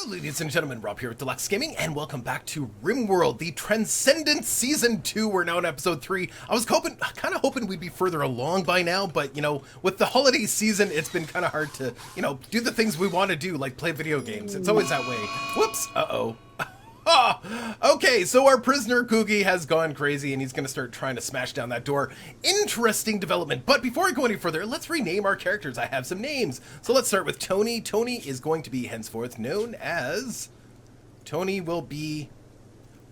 Ladies and gentlemen, Rob here with Deluks Gaming, and welcome back to Rimworld, the Transcendent Season 2. We're now in Episode 3. I was kind of hoping we'd be further along by now, but, you know, with the holiday season, it's been kind of hard to, you know, do the things we want to do, like play video games. It's always that way. Whoops! Uh-oh. Okay, so our prisoner Coogie has gone crazy and he's going to start trying to smash down that door. Interesting development. But before I go any further, let's rename our characters. I have some names. So let's start with Tony. Tony is going to be henceforth known as... Tony will be...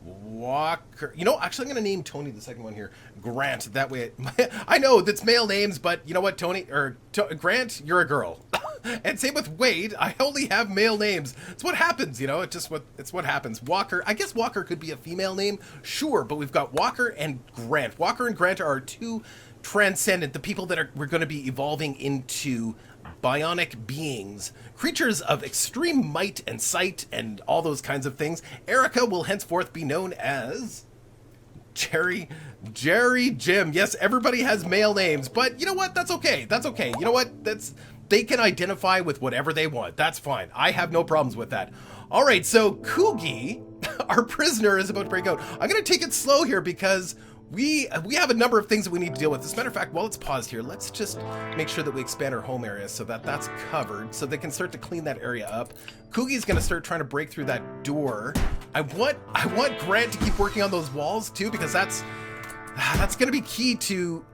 Walker. You know, actually I'm going to name Tony the second one here. Grant. That way... I know that's male names, but you know what, Tony... Grant, you're a girl. And same with Wade, I only have male names. It's what happens, you know, it's what happens. Walker, I guess Walker could be a female name, sure, but we've got Walker and Grant. Walker and Grant are our two Transcendent, the people that we're going to be evolving into Bionic beings, creatures of extreme might and sight and all those kinds of things. Erica will henceforth be known as... Jerry Jim. Yes, everybody has male names, but you know what? That's okay. That's okay. You know what? They can identify with whatever they want. That's fine. I have no problems with that. All right, so Coogie, our prisoner, is about to break out. I'm going to take it slow here because we have a number of things that we need to deal with. As a matter of fact, while it's paused here, let's just make sure that we expand our home area so that that's covered, so they can start to clean that area up. Coogie's going to start trying to break through that door. I want Grant to keep working on those walls too, because that's going to be key to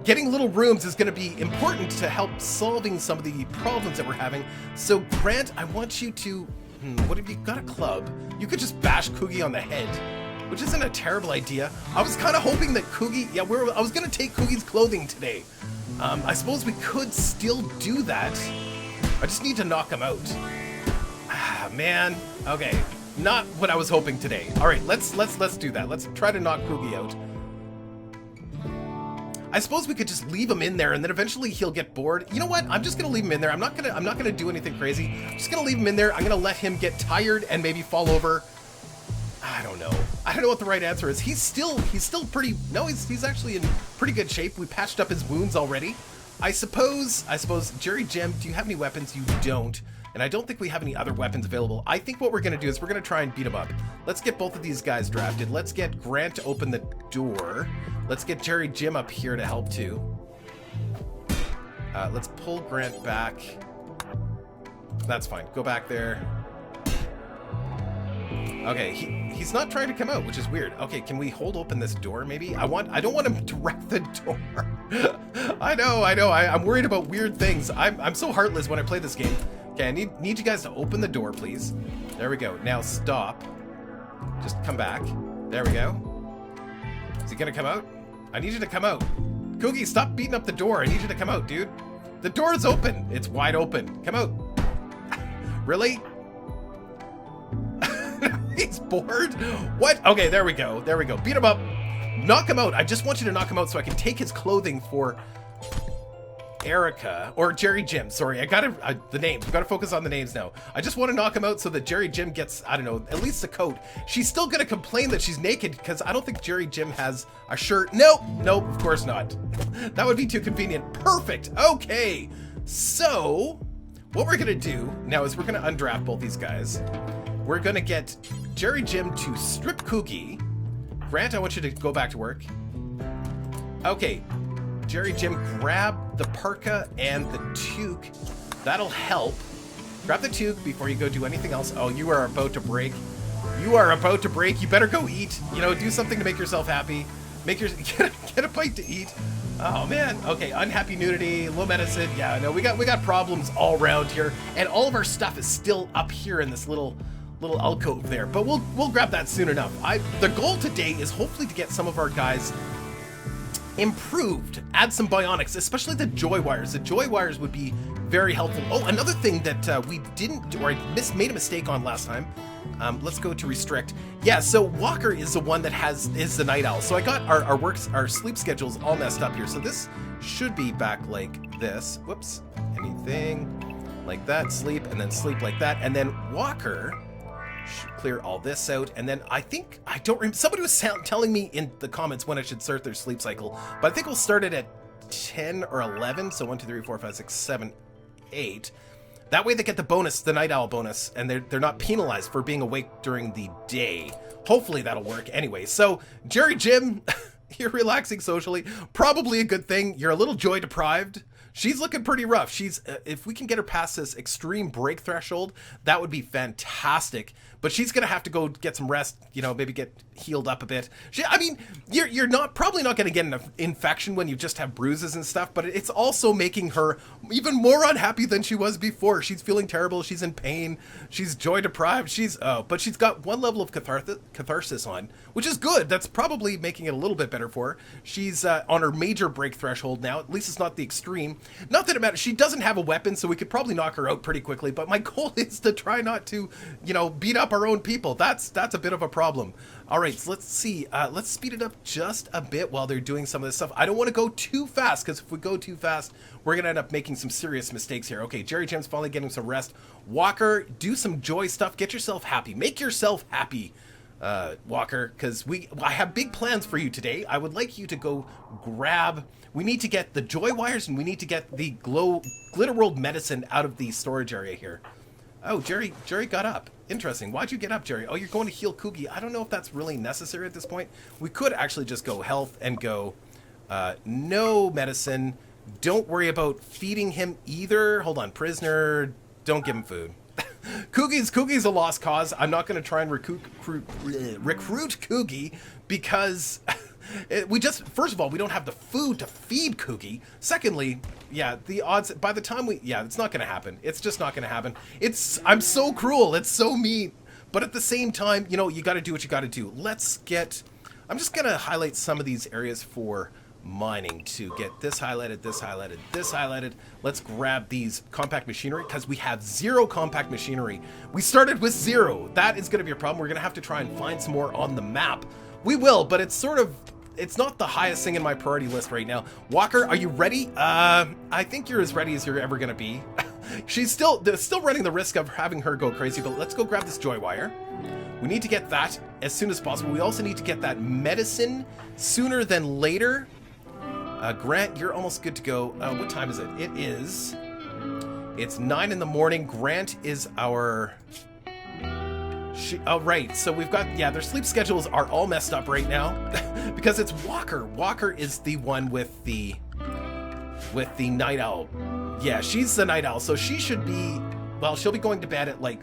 getting little rooms is going to be important to help solving some of the problems that we're having. So Grant, I want you to what have you got? A club? You could just bash Coogie on the head, which isn't a terrible idea. I was kind of hoping that Coogie, I was going to take Coogie's clothing today. I suppose we could still do that. I just need to knock him out. Ah, man. Okay. Not what I was hoping today. All right, let's do that. Let's try to knock Coogie out. I suppose we could just leave him in there, and then eventually he'll get bored. You know what? I'm just gonna leave him in there. I'm not gonna do anything crazy. I'm just gonna leave him in there. I'm gonna let him get tired and maybe fall over. I don't know. I don't know what the right answer is. He's still pretty. No, he's actually in pretty good shape. We patched up his wounds already. I suppose, Jerry Jim, do you have any weapons? You don't. And I don't think we have any other weapons available. I think what we're going to do is we're going to try and beat him up. Let's get both of these guys drafted. Let's get Grant to open the door. Let's get Jerry Jim up here to help too. Let's pull Grant back. That's fine. Go back there. Okay, he's not trying to come out, which is weird. Okay, can we hold open this door maybe? I don't want him to wreck the door. I know. I'm worried about weird things. I'm so heartless when I play this game. Okay, I need you guys to open the door, please. There we go. Now stop. Just come back. There we go. Is he gonna come out? I need you to come out. Coogie, stop beating up the door. I need you to come out, dude. The door is open. It's wide open. Come out. Really? He's bored? What? Okay, there we go. There we go. Beat him up. Knock him out. I just want you to knock him out so I can take his clothing for Erica, or Jerry Jim, sorry, the names. We've got to focus on the names now. I just want to knock him out so that Jerry Jim gets, I don't know, at least a coat. She's still going to complain that she's naked because I don't think Jerry Jim has a shirt. Nope, of course not. That would be too convenient. Perfect. Okay, so what we're going to do now is we're going to undraft both these guys. We're going to get Jerry Jim to strip Coogie. Grant, I want you to go back to work. Okay. Jerry Jim, grab the parka and the toque. That'll help. Grab the toque before you go do anything else. Oh, you are about to break. You are about to break. You better go eat. You know, do something to make yourself happy. Get a bite to eat. Oh man. Okay, unhappy nudity, low medicine. Yeah, no, we got problems all around here, and all of our stuff is still up here in this little alcove there. But we'll grab that soon enough. The goal today is hopefully to get some of our guys improved, add some bionics, especially the Joywires. The Joywires would be very helpful. Oh, another thing that we didn't do, or I made a mistake on last time. Let's go to restrict. Yeah, so Walker is the one that is the night owl. So I got our sleep schedules all messed up here. So this should be back like this. Whoops. Anything like that, sleep, and then sleep like that, and then Walker should clear all this out, and then somebody was telling me in the comments when I should start their sleep cycle, but I think we'll start it at 10 or 11, so 1, 2, 3, 4, 5, 6, 7, 8. That way they get the bonus, the night owl bonus, and they're not penalized for being awake during the day. Hopefully that'll work anyway. So, Jerry Jim, you're relaxing socially. Probably a good thing. You're a little joy deprived. She's looking pretty rough. She's if we can get her past this extreme break threshold, that would be fantastic. But she's gonna have to go get some rest. You know, maybe get healed up a bit. I mean, you're probably not gonna get an infection when you just have bruises and stuff. But it's also making her even more unhappy than she was before. She's feeling terrible. She's in pain. She's joy deprived. But she's got one level of catharsis on, which is good. That's probably making it a little bit better for her. She's on her major break threshold now. At least it's not the extreme. Not that it matters. She doesn't have a weapon, so we could probably knock her out pretty quickly. But my goal is to try not to, beat up our own people. That's a bit of a problem. All right, so let's see. Let's speed it up just a bit while they're doing some of this stuff. I don't want to go too fast, because if we go too fast, we're going to end up making some serious mistakes here. Okay, Jerry Jim's finally getting some rest. Walker, do some joy stuff. Get yourself happy. Make yourself happy, Walker, because I have big plans for you today. I would like you to go grab... We need to get the Joywires, and we need to get the Glitter World medicine out of the storage area here. Oh, Jerry got up. Interesting. Why'd you get up, Jerry? Oh, you're going to heal Kooky. I don't know if that's really necessary at this point. We could actually just go health and go no medicine. Don't worry about feeding him either. Hold on. Prisoner, don't give him food. Koogie's a lost cause. I'm not going to try and recruit Koogie because... first of all, we don't have the food to feed Kooky. Secondly, yeah, the odds, by the time it's not going to happen. It's just not going to happen. I'm so cruel. It's so mean. But at the same time, you got to do what you got to do. I'm just going to highlight some of these areas for mining to get this highlighted, this highlighted, this highlighted. Let's grab these compact machinery because we have 0 compact machinery. We started with 0. That is going to be a problem. We're going to have to try and find some more on the map. We will, but it's not the highest thing in my priority list right now. Walker, are you ready? I think you're as ready as you're ever going to be. She's still running the risk of having her go crazy, but let's go grab this Joywire. We need to get that as soon as possible. We also need to get that medicine sooner than later. Grant, you're almost good to go. What time is it? It's 9 in the morning. Grant is our... Oh, right. So we've got, their sleep schedules are all messed up right now because it's Walker. Walker is the one with the night owl. Yeah, she's the night owl. So she should be, she'll be going to bed at like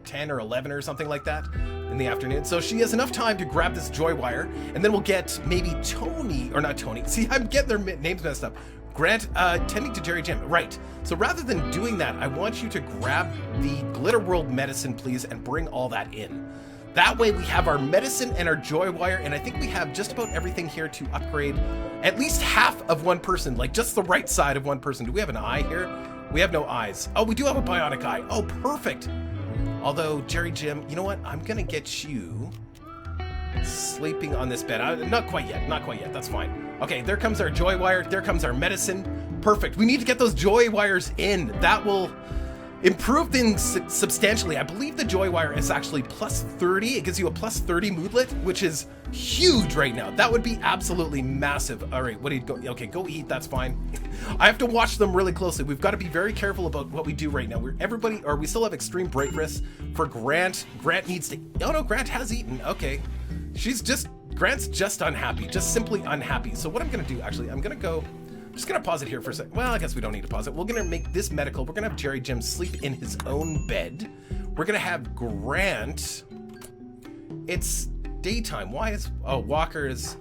10 or 11 or something like that in the afternoon. So she has enough time to grab this Joywire, and then we'll get maybe Tony, or not Tony. See, I'm getting their names messed up. Grant, tending to Jerry Jim. Right. So rather than doing that, I want you to grab the Glitter World medicine, please, and bring all that in. That way we have our medicine and our Joywire, and I think we have just about everything here to upgrade at least half of one person, like just the right side of one person. Do we have an eye here? We have no eyes. Oh, we do have a bionic eye. Oh, perfect. Although, Jerry Jim, you know what? I'm going to get you sleeping on this bed. Not quite yet. Not quite yet. That's fine. Okay, there comes our Joywire. There comes our medicine. Perfect. We need to get those Joywires in. That will improve things substantially. I believe the Joywire is actually plus 30. It gives you a plus 30 moodlet, which is huge right now. That would be absolutely massive. All right, what do you go? Okay, go eat. That's fine. I have to watch them really closely. We've got to be very careful about what we do right now. We still have extreme break risks for Grant. Grant needs to. Oh no, Grant has eaten. Okay, Grant's just unhappy, just simply unhappy. So what I'm gonna do, actually, I'm just gonna pause it here for a second. Well, I guess we don't need to pause it. We're gonna make this medical. We're gonna have Jerry Jim sleep in his own bed. We're gonna have Grant. It's daytime. Walker is...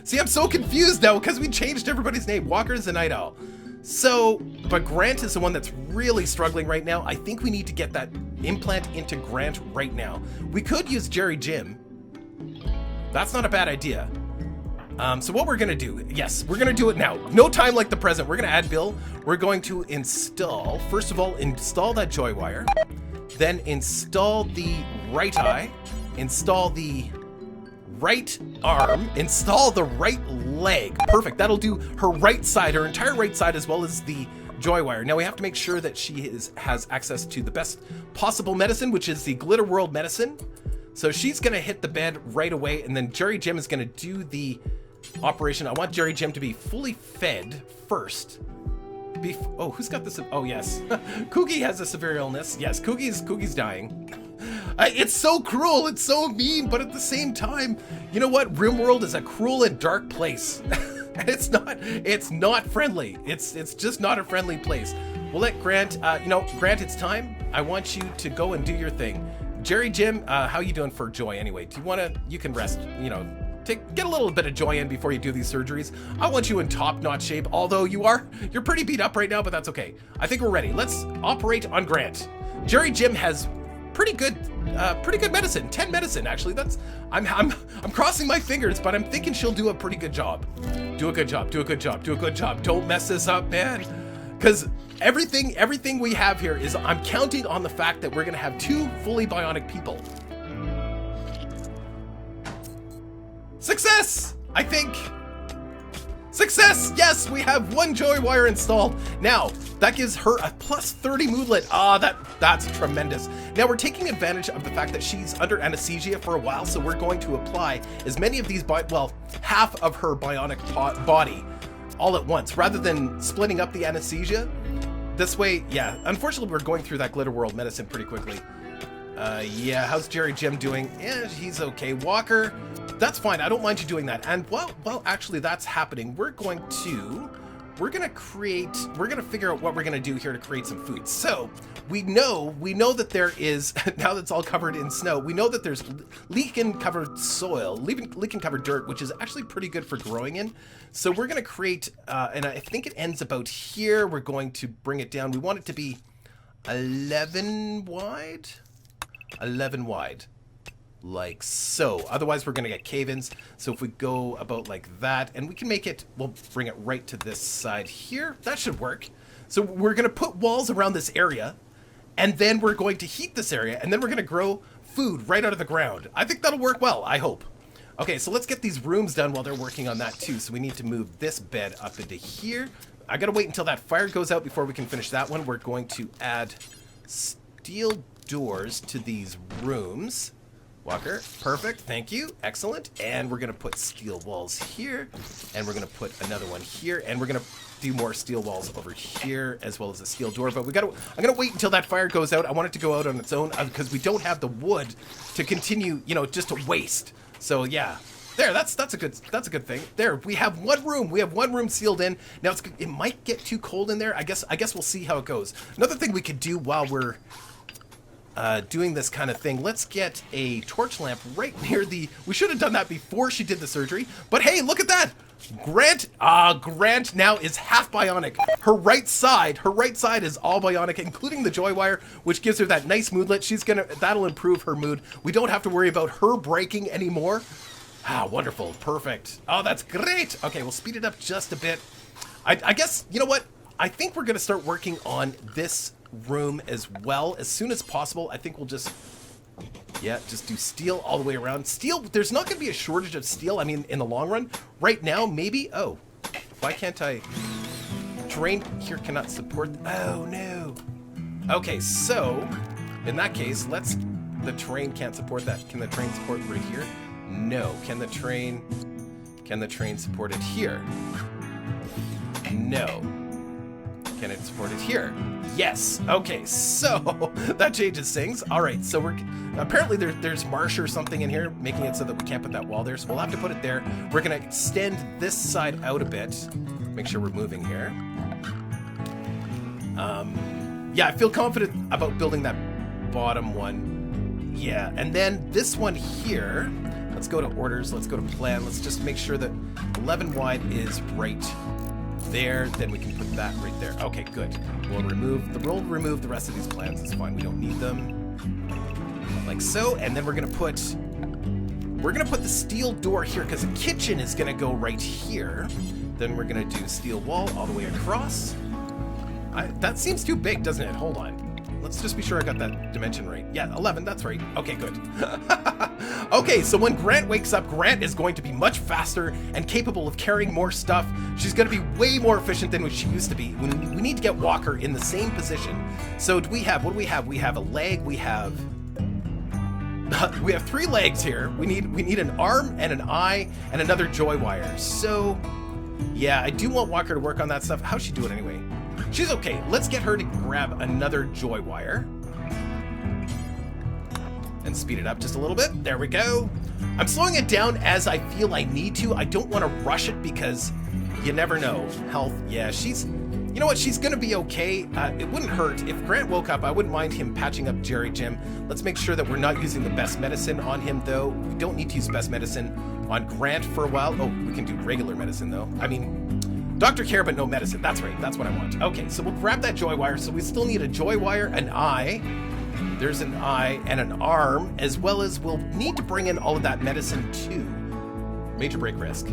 See, I'm so confused now because we changed everybody's name. Walker is the night owl. So, but Grant is the one that's really struggling right now. I think we need to get that implant into Grant right now. We could use Jerry Jim. That's not a bad idea. So what we're going to do, yes, we're going to do it now. No time like the present. We're going to add Bill. We're going to install, first of all, install that Joywire. Then install the right eye. Install the right arm. Install the right leg. Perfect. That'll do her right side, her entire right side, as well as the Joywire. Now we have to make sure that she has access to the best possible medicine, which is the Glitter World medicine. So she's going to hit the bed right away, and then Jerry Jim is going to do the operation. I want Jerry Jim to be fully fed first. Oh, who's got this? Oh, yes. Coogie has a severe illness. Yes, Coogie's dying. It's so cruel, it's so mean, but at the same time, you know what? Rimworld is a cruel and dark place. And it's not friendly. It's just not a friendly place. We'll let Grant, Grant, it's time. I want you to go and do your thing. Jerry Jim, how you doing for joy anyway? Do you want to, you can rest, get a little bit of joy in before you do these surgeries. I want you in top-notch shape, although you're pretty beat up right now, but that's okay. I think we're ready. Let's operate on Grant. Jerry Jim has pretty good medicine. 10 medicine, actually. I'm crossing my fingers, but I'm thinking she'll do a pretty good job. Do a good job. Don't mess this up, man. Because everything we have here is, I'm counting on the fact that we're gonna have 2 fully bionic people. Success! I think. Success! Yes, we have 1 Joywire installed. Now, that gives her a plus 30 moodlet. That's tremendous. Now, we're taking advantage of the fact that she's under anesthesia for a while, so we're going to apply as many of these, half of her bionic body all at once, rather than splitting up the anesthesia. This way, yeah, unfortunately, we're going through that Glitter World medicine pretty quickly. Yeah, how's Jerry Jim doing? Yeah, he's okay. Walker, that's fine. I don't mind you doing that. And well, actually, that's happening. We're gonna figure out what we're gonna do here to create some food. So we know that there is, now that it's all covered in snow, we know that there's lichen covered soil, lichen covered dirt, which is actually pretty good for growing in. So we're gonna create, and I think it ends about here. We're going to bring it down. We want it to be 11 wide. 11 wide, like so. Otherwise, we're gonna get cave-ins. So if we go about like that, and we can make it, we'll bring it right to this side here. That should work. So we're gonna put walls around this area, and then we're going to heat this area, and then we're gonna grow food right out of the ground. I think that'll work well, I hope. Okay, so let's get these rooms done while they're working on that too. So we need to move this bed up into here. I gotta wait until that fire goes out before we can finish that one. We're going to add steel doors to these rooms. Walker, perfect, thank you, excellent. And we're gonna put steel walls here, and we're gonna put another one here, and we're gonna do more steel walls over here, as well as a steel door. But I'm gonna wait until that fire goes out. I want it to go out on its own, because we don't have the wood to continue, just to waste. So yeah, there, that's a good thing. There, we have 1 room. We have 1 room sealed in. Now it might get too cold in there. I guess we'll see how it goes. Another thing we could do while we're doing this kind of thing, let's get a torch lamp right near the, we should have done that before she did the surgery, but hey, look at that. Grant now is half bionic. Her right side is all bionic, including the Joywire, which gives her that nice moodlet. That'll improve her mood. We don't have to worry about her breaking anymore. Wonderful, perfect. Oh, that's great. Okay, we'll speed it up just a bit. I guess, you know what? I think we're gonna start working on this room as well as soon as possible. I think we'll just do steel all the way around. Steel, there's not going to be a shortage of steel, I mean, in the long run. Right now, maybe. Oh, why can't I? Terrain here cannot support. Oh, no. Okay, so in that case, the terrain can't support that. Can the terrain support right here? No. Can the terrain support it here? No. Can it support it here? Yes. Okay, so that changes things. All right, so apparently there's marsh or something in here making it so that we can't put that wall there, so we'll have to put it there. We're gonna extend this side out a bit. Make sure we're moving here. Yeah, I feel confident about building that bottom one. Yeah, and then this one here, let's go to orders, let's go to plan, let's just make sure that 11 wide is right there, then we can put that right there. Okay, good. We'll remove the rest of these plans. It's fine. We don't need them. Like so, and then we're gonna put the steel door here because the kitchen is gonna go right here. Then we're gonna do steel wall all the way across. That seems too big, doesn't it? Hold on. Let's just be sure I got that dimension right. Yeah, 11, that's right. Okay, good. Okay, so when Grant wakes up, Grant is going to be much faster and capable of carrying more stuff. She's going to be way more efficient than what she used to be. We need to get Walker in the same position. So what do we have? We have a leg, we have 3 legs here. We need an arm and an eye and another Joywire. So yeah, I do want Walker to work on that stuff. How's she doing anyway? She's okay. Let's get her to grab another Joywire. And speed it up just a little bit. There we go. I'm slowing it down as I feel I need to. I don't want to rush it because you never know. Health, yeah, she's... You know what? She's going to be okay. It wouldn't hurt. If Grant woke up, I wouldn't mind him patching up Jerry Jim. Let's make sure that we're not using the best medicine on him, though. We don't need to use best medicine on Grant for a while. Oh, we can do regular medicine, though. I mean, doctor care, but no medicine. That's right. That's what I want. Okay, so we'll grab that Joywire. So we still need a Joywire, an eye. There's an eye and an arm, as well as we'll need to bring in all of that medicine, too. Major break risk.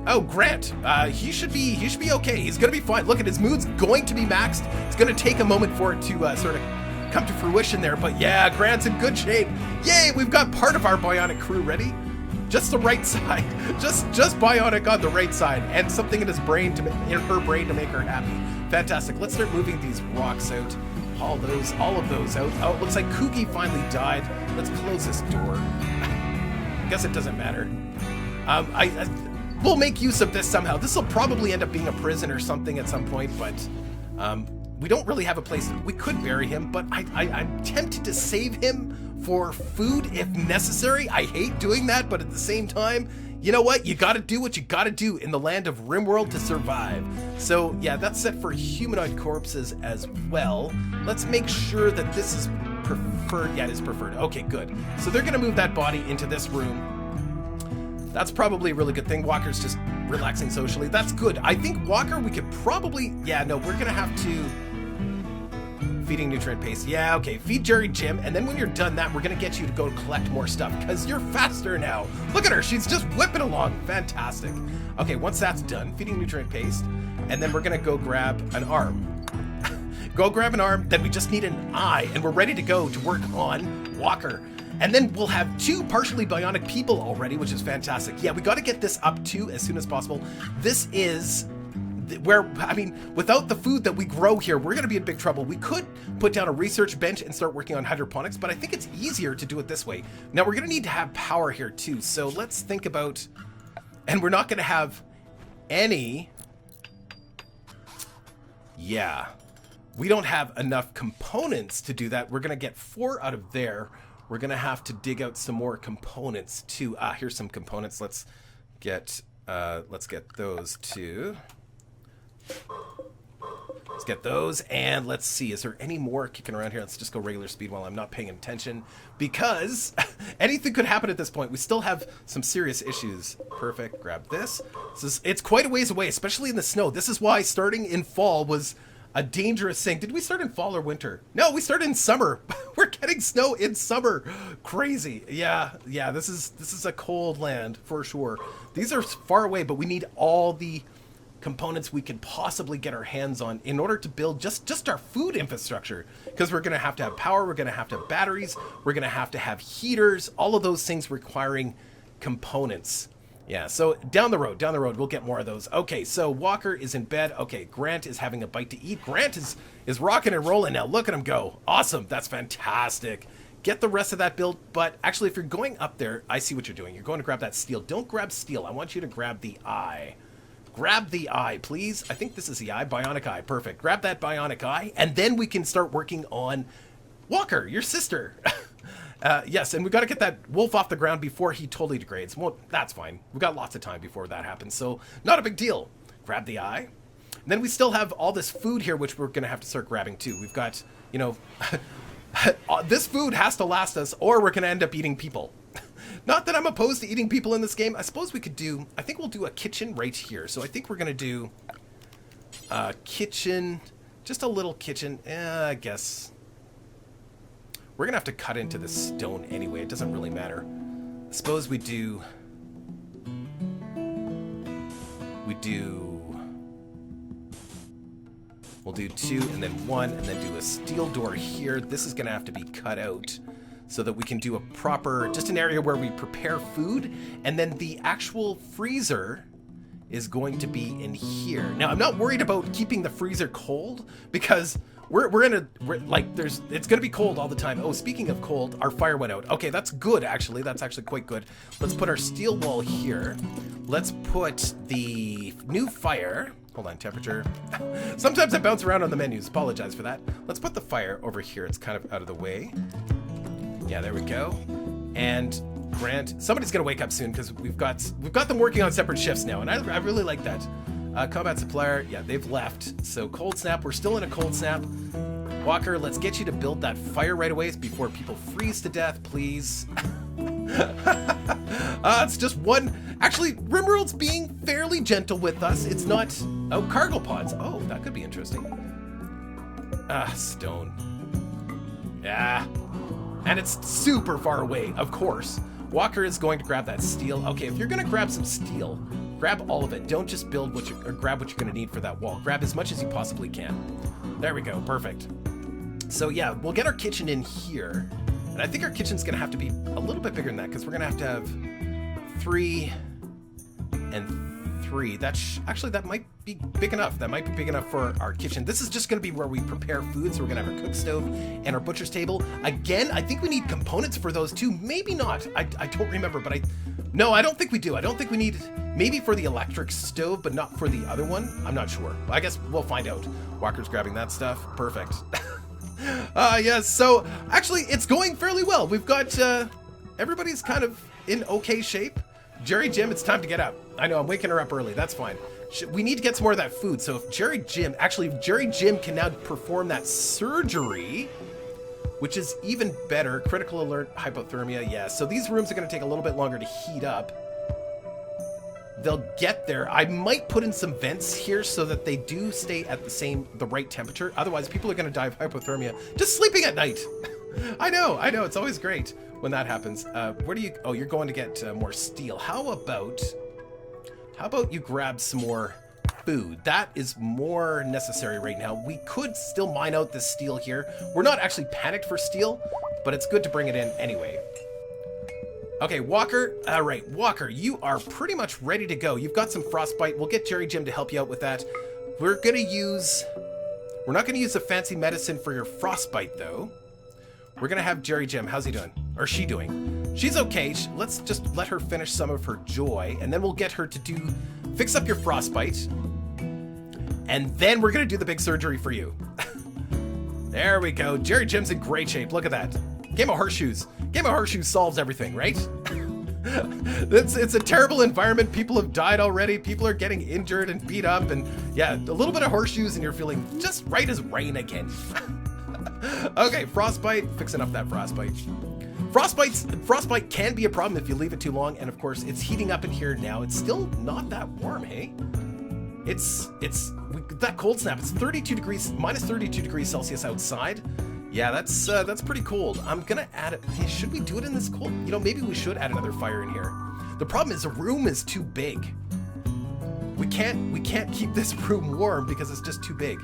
Oh, Grant, he should be okay. He's gonna be fine. Look at his mood's going to be maxed. It's gonna take a moment for it to sort of come to fruition there, but yeah, Grant's in good shape. Yay, we've got part of our Bionic crew ready. Just the right side, just Bionic on the right side, and something in his brain in her brain to make her happy. Fantastic. Let's start moving these rocks out. All of those out. Oh, it looks like Kooky finally died. Let's close this door. I guess it doesn't matter. We'll make use of this somehow. This will probably end up being a prison or something at some point, but we don't really have a place. We could bury him, but I'm tempted to save him for food if necessary. I hate doing that, but at the same time, you know what? You gotta do what you gotta do in the land of Rimworld to survive. So yeah, that's set for humanoid corpses as well. Let's make sure that this is preferred. Yeah, it is preferred. Okay, good. So they're gonna move that body into this room. That's probably a really good thing. Walker's just relaxing socially. That's good. I think Walker, we could probably... Yeah, no, we're going to have to... Feeding nutrient paste. Yeah, okay. Feed Jerry Jim, and then when you're done that, we're going to get you to go collect more stuff, because you're faster now. Look at her. She's just whipping along. Fantastic. Okay, once that's done, feeding nutrient paste, and then we're going to go grab an arm. Go grab an arm, then we just need an eye, and we're ready to go to work on Walker. And then we'll have 2 partially bionic people already, which is fantastic. Yeah, we got to get this up too as soon as possible. This is where, I mean, without the food that we grow here, we're going to be in big trouble. We could put down a research bench and start working on hydroponics, but I think it's easier to do it this way. Now, we're going to need to have power here too. So let's think about, and we're not going to have any, yeah, we don't have enough components to do that. We're going to get 4 out of there. We're going to have to dig out some more components too. Here's some components. Let's get those too. Let's get those, and let's see. Is there any more kicking around here? Let's just go regular speed while I'm not paying attention, because anything could happen at this point. We still have some serious issues. Perfect. Grab this. It's quite a ways away, especially in the snow. This is why starting in fall was a dangerous thing. Did we start in fall or winter? No, we started in summer. We're getting snow in summer. Crazy. Yeah, this is a cold land for sure. These are far away, but we need all the components we can possibly get our hands on in order to build just our food infrastructure, because we're going to have power, we're going to have batteries, we're going to have heaters, all of those things requiring components. Yeah, so down the road, we'll get more of those. Okay, so Walker is in bed. Okay, Grant is having a bite to eat. Grant is rocking and rolling now. Look at him go. Awesome. That's fantastic. Get the rest of that built. But actually, if you're going up there, I see what you're doing. You're going to grab that steel. Don't grab steel. I want you to grab the eye. Grab the eye, please. I think this is the eye. Bionic eye. Perfect. Grab that bionic eye, and then we can start working on Walker, your sister. Yes, and we got to get that wolf off the ground before he totally degrades. Well, that's fine. We've got lots of time before that happens, so not a big deal. Grab the eye. And then we still have all this food here, which we're going to have to start grabbing too. We've got, you know, this food has to last us, or we're going to end up eating people. Not that I'm opposed to eating people in this game. I suppose we could do, I think we'll do a kitchen right here. So I think we're going to do a kitchen, just a little kitchen, I guess. We're going to have to cut into the stone anyway. It doesn't really matter. I suppose we'll do 2 and then 1 and then do a steel door here. This is going to have to be cut out so that we can do a proper, just an area where we prepare food, and then the actual freezer is going to be in here. Now, I'm not worried about keeping the freezer cold, because it's gonna be cold all the time. Oh, speaking of cold, our fire went out. Okay, that's good, actually. That's actually quite good. Let's put our steel wall here. Let's put the new fire Hold on, temperature. Sometimes I bounce around on the menus. Apologize for that. Let's put the fire over here. It's kind of out of the way. Yeah, there we go. And Grant, somebody's gonna wake up soon because we've got them working on separate shifts now, and I really like that. Combat supplier, yeah, they've left. So cold snap, we're still in a cold snap. Walker, let's get you to build that fire right away before people freeze to death, please. It's just one. Actually, Rimworld's being fairly gentle with us. It's not. Oh, cargo pods. Oh, that could be interesting. Stone. Yeah. And it's super far away, of course. Walker is going to grab that steel. Okay, if you're going to grab some steel, grab all of it. Don't just build what you or grab what you're going to need for that wall. Grab as much as you possibly can. There we go. Perfect. So yeah, we'll get our kitchen in here. And I think our kitchen's going to have to be a little bit bigger than that because we're going to have 3 and 3. Actually, that might be big enough. That might be big enough for our kitchen. This is just going to be where we prepare food. So we're going to have our cook stove and our butcher's table. Again, I think we need components for those too. Maybe not. I don't remember, but no, I don't think we do. I don't think we need, maybe for the electric stove, but not for the other one. I'm not sure. I guess we'll find out. Walker's grabbing that stuff. Perfect. Yes, so actually it's going fairly well. We've got everybody's kind of in okay shape. Jerry Jim, it's time to get up. I know I'm waking her up early. That's fine. We need to get some more of that food. So if Jerry Jim can now perform that surgery, which is even better. Critical alert, hypothermia. Yeah, so these rooms are going to take a little bit longer to heat up. They'll get there. I might put in some vents here so that they do stay at the right temperature. Otherwise, people are going to die of hypothermia just sleeping at night. I know. It's always great when that happens. Where do you... Oh, you're going to get more steel. How about you grab some more food? That is more necessary right now. We could still mine out this steel here. We're not actually panicked for steel, but it's good to bring it in anyway. Okay, Walker. All right, Walker, you are pretty much ready to go. You've got some frostbite. We'll get Jerry Jim to help you out with that. We're not going to use a fancy medicine for your frostbite, though. We're going to have Jerry Jim. How's he doing? Or she doing? She's okay. Let's just let her finish some of her joy, and then we'll get her to fix up your frostbite. And then we're going to do the big surgery for you. There we go. Jerry Jim's in great shape. Look at that. Game of horseshoes. Game of horseshoes solves everything, right? It's a terrible environment. People have died already. People are getting injured and beat up. And yeah, a little bit of horseshoes and you're feeling just right as rain again. Okay, frostbite. Fixing up that frostbite. Frostbite can be a problem if you leave it too long. And of course, it's heating up in here now. It's still not that warm, hey? That cold snap. It's 32 degrees, minus 32 degrees Celsius outside. Yeah, that's pretty cold. I'm gonna add it. Hey, should we do it in this cold? You know, maybe we should add another fire in here. The problem is the room is too big. We can't keep this room warm because it's just too big.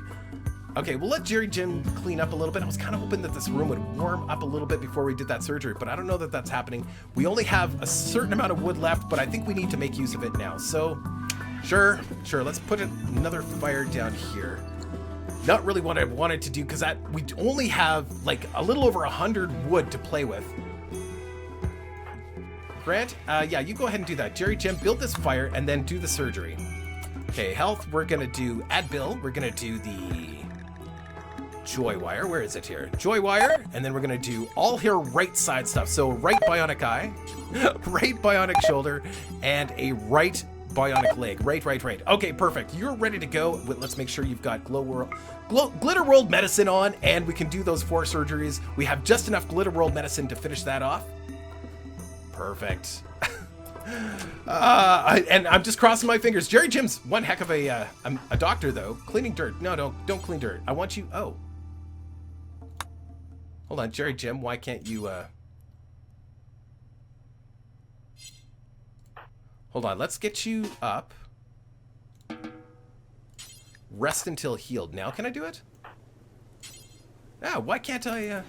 Okay, we'll let Jerry Jim clean up a little bit. I was kind of hoping that this room would warm up a little bit before we did that surgery, but I don't know that that's happening. We only have a certain amount of wood left, but I think we need to make use of it now. So, sure. Let's put another fire down here. Not really what I wanted to do because we only have like a little over 100 wood to play with. Grant, yeah, you go ahead and do that. Jerry Jim, build this fire and then do the surgery. Okay, health, we're gonna do add bill. We're gonna do the Joywire. Where is it here? Joywire, and then we're gonna do all here right side stuff. So right bionic eye, right bionic shoulder, and a right bionic leg. Right. Okay, perfect. You're ready to go. Let's make sure you've got Glitter World medicine on, and we can do those 4 surgeries. We have just enough Glitter World medicine to finish that off. Perfect. And I'm just crossing my fingers. Jerry Jim's one heck of a doctor, though. Cleaning dirt. No, don't clean dirt. I want you. Oh. Hold on, Jerry Jim. Why can't you? Hold on, let's get you up. Rest until healed. Now can I do it? Ah, why can't I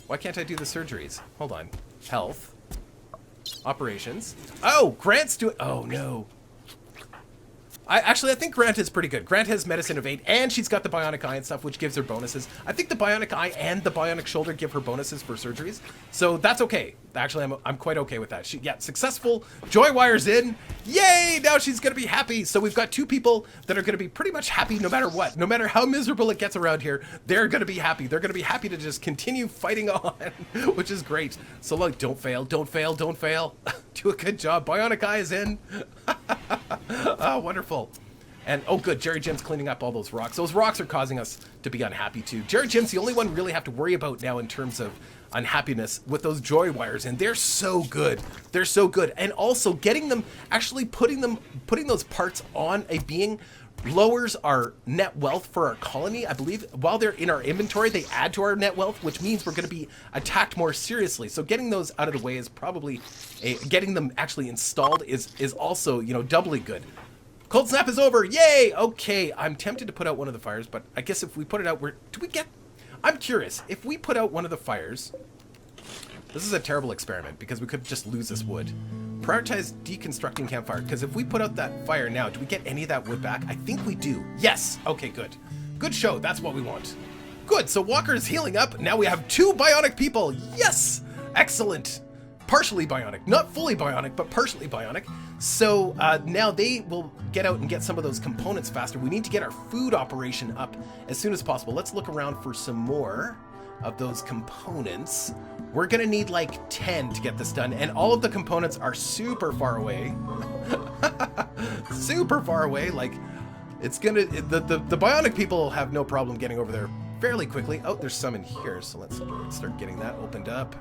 do the surgeries? Hold on. Health. Operations. Oh, Grant's doing... Oh, no. I think Grant is pretty good. Grant has medicine of 8, and she's got the bionic eye and stuff, which gives her bonuses. I think the bionic eye and the bionic shoulder give her bonuses for surgeries, so that's okay. Actually, I'm quite okay with that. Yeah, successful. Joywires in. Yay! Now she's gonna be happy. So we've got 2 people that are gonna be pretty much happy no matter what. No matter how miserable it gets around here, they're gonna be happy. They're gonna be happy to just continue fighting on, which is great. So look, don't fail, don't fail, don't fail. Do a good job. Bionic eye is in. Oh, wonderful. And, oh good, Jerry Jim's cleaning up all those rocks. Those rocks are causing us to be unhappy too. Jerry Jim's the only one we really have to worry about now in terms of unhappiness with those Joywires, and they're so good. They're so good. And also getting them, actually putting those parts on a being lowers our net wealth for our colony. I believe while they're in our inventory, they add to our net wealth, which means we're going to be attacked more seriously. So getting those out of the way is probably getting them actually installed is also, you know, doubly good. Cold snap is over. Yay! Okay, I'm tempted to put out one of the fires, but I guess if we put it out, I'm curious. If we put out one of the fires, this is a terrible experiment because we could just lose this wood. Prioritize deconstructing campfire, because if we put out that fire now, do we get any of that wood back? I think we do. Yes! Okay, good. Good show. That's what we want. Good, so Walker is healing up. Now we have 2 bionic people. Yes! Excellent. Partially bionic. Not fully bionic, but partially bionic. So now they will get out and get some of those components faster. We need to get our food operation up as soon as possible. Let's look around for some more of those components. We're gonna need like 10 to get this done, and all of the components are super far away. Super far away. Like, it's gonna, the bionic people will have no problem getting over there fairly quickly. Oh, there's some in here, so let's start getting that opened up.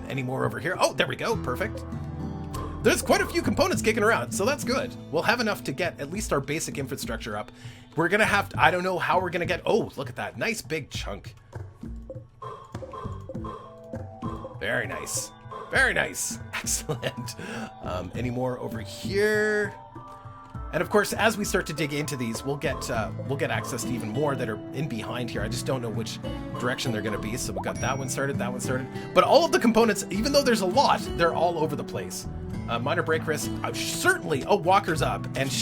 Any more over here? Oh, there we go. Perfect. There's quite a few components kicking around, so that's good. We'll have enough to get at least our basic infrastructure up. We're gonna have to, I don't know how we're gonna get, oh, look at that. Nice big chunk. Very nice. Very nice. Excellent. Any more over here? And of course, as we start to dig into these, we'll get access to even more that are in behind here. I just don't know which direction they're going to be. So we got that one started, that one started. But all of the components, even though there's a lot, they're all over the place. Minor break risk, certainly. Oh, Walker's up, and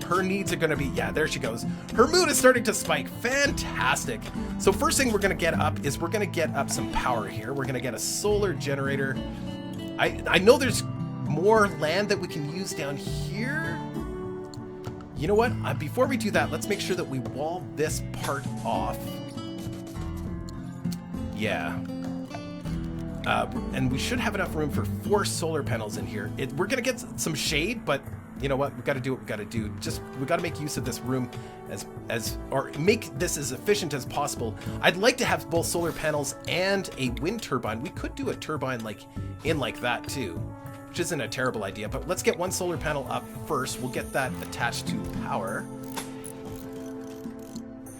her needs are going to be, yeah, there she goes. Her mood is starting to spike. Fantastic. So first thing we're going to get up is we're going to get up some power here. We're going to get a solar generator. I know there's more land that we can use down here. You know what? Before we do that, let's make sure that we wall this part off. Yeah. And we should have enough room for 4 solar panels in here. We're going to get some shade, but you know what? We've got to do what we've got to do. We've got to make use of this room or make this as efficient as possible. I'd like to have both solar panels and a wind turbine. We could do a turbine like that too, which isn't a terrible idea, but let's get one solar panel up first. We'll get that attached to power.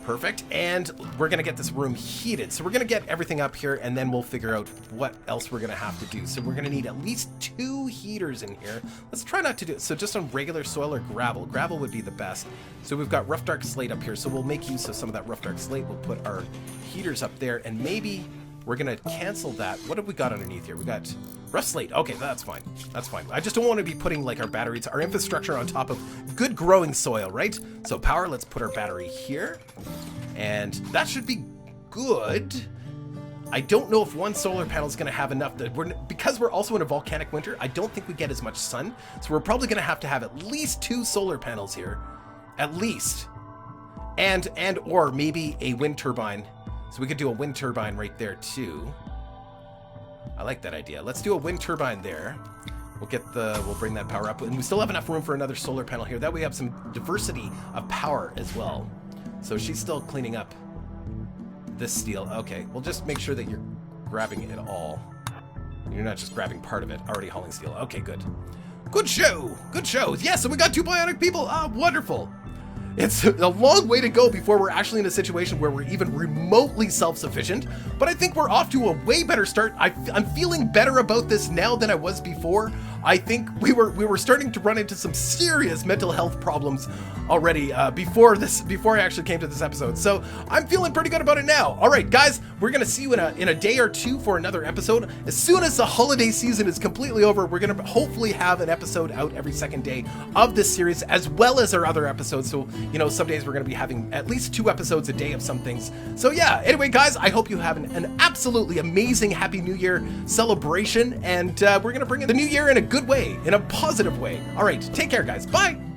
Perfect. And we're going to get this room heated. So we're going to get everything up here, and then we'll figure out what else we're going to have to do. So we're going to need at least 2 heaters in here. Let's try not to do it. So just on regular soil or gravel. Gravel would be the best. So we've got rough dark slate up here. So we'll make use of some of that rough dark slate. We'll put our heaters up there, and maybe we're going to cancel that. What have we got underneath here? We got rough slate. Okay, that's fine. That's fine. I just don't want to be putting like our batteries, our infrastructure on top of good growing soil, right? So power, let's put our battery here. And that should be good. I don't know if one solar panel is going to have enough. Because we're also in a volcanic winter, I don't think we get as much sun. So we're probably going to have at least 2 solar panels here. At least. Or maybe a wind turbine. So we could do a wind turbine right there too. I like that idea. Let's do a wind turbine there. We'll bring that power up, and we still have enough room for another solar panel here. That way we have some diversity of power as well. So she's still cleaning up this steel. Okay, we'll just make sure that you're grabbing it all. You're not just grabbing part of it. Already hauling steel. Okay, good. Good show. Good show. Yes, and we got 2 bionic people. Ah, wonderful. It's a long way to go before we're actually in a situation where we're even remotely self-sufficient, but I think we're off to a way better start. I'm feeling better about this now than I was before. I think we were starting to run into some serious mental health problems already before I actually came to this episode. So I'm feeling pretty good about it now. All right, guys, we're gonna see you in a day or two for another episode. As soon as the holiday season is completely over, we're gonna hopefully have an episode out every second day of this series, as well as our other episodes. So, you know, some days we're gonna be having at least 2 episodes a day of some things. So yeah, anyway, guys, I hope you have an absolutely amazing Happy New Year celebration, and we're gonna bring in the new year in a good way, in a positive way. All right, take care, guys. Bye.